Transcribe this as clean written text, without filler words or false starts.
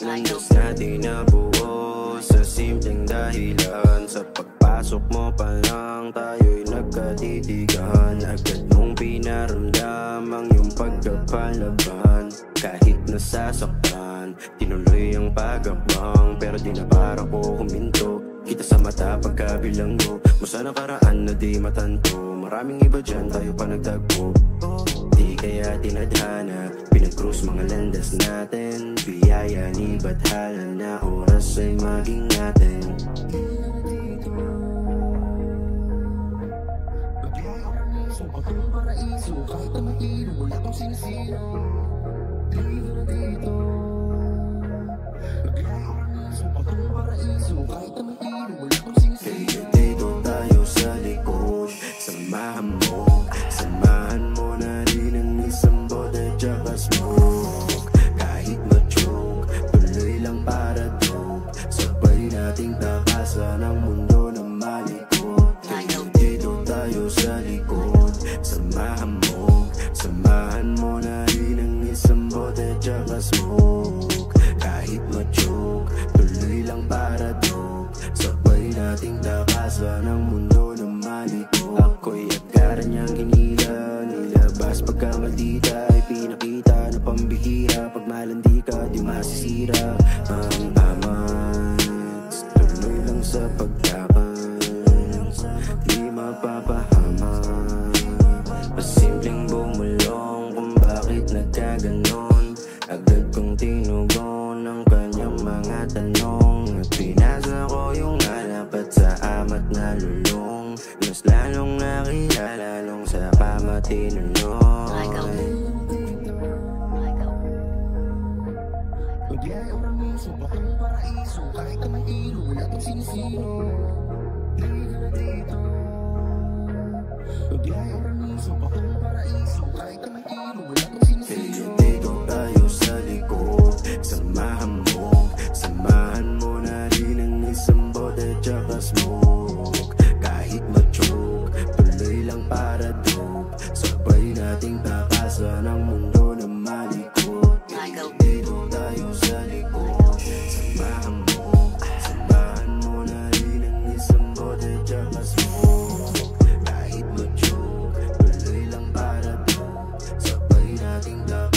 landas natin nabuo sa simpleng dahilan. Sa pagpasok mo pa lang tayo'y nagkatitigan. Agad mong pinaramdam ang iyong pagkapalaban. Kahit nasasaktan, tinuloy ang pagabang. Pero di na para ko huminto. Kita sa mata pagkabilanggo mo sa nakaraan na di matanto. Maraming iba dyan, tayo pa nagtagpo. Di kaya tinadhana, pinag-cruise mga landas natin. Biyaya ni Bathala na oras ay maging natin. So patong paraiso, kahit na matino, wala kang sinisino. Dito na dito. So patong paraiso, kahit na matino, wala kang sinisino. Dito tayo sa likod, samahan mo. Samahan mo na rin ang isang bote tsaka smoke. Kahit ma-choke, tuloy lang para dope. Sabay nating takasan ang mundo na malikot. Dito tayo sa likod, samahan mo na rin ang isang bote tsaka smoke. Kahit ma-choke, tuloy lang para dope. Sabay nating takasan ang mundo na malikot. Ako'y agara niyang hinila, nilabas pagka maldita ay pinakita na pambihira. Pag malandi ka, di masisira ang amat. Tuloy lang sa pagtakas, di mapapahamak. Pasimpleng bumulong kung bakit nagkaganon. Agad kong tinugon ang kanyang mga tanong. At pinasa ko yung halapat sa amat na lulong. Mas lalong nakilala nung sa pamatinunong. Magyaya orang miso, patong paraiso, kahit na matino, wala kang sinisino. Dito na dito. Magyaya orang miso, patong paraiso, kahit na matino, wala kang sinisino. Dito tayo sa likod, samahan mo na rin ang isang bote tsaka smoke. Kahit ma-choke, tuloy lang para dope. Sabay nating takasan ang mundo na malikot. Dito tayo sa likod, samahan mo na rin ang isang bote tsaka smoke. Kahit ma-choke, tuloy lang para dope. Sabay nating takasan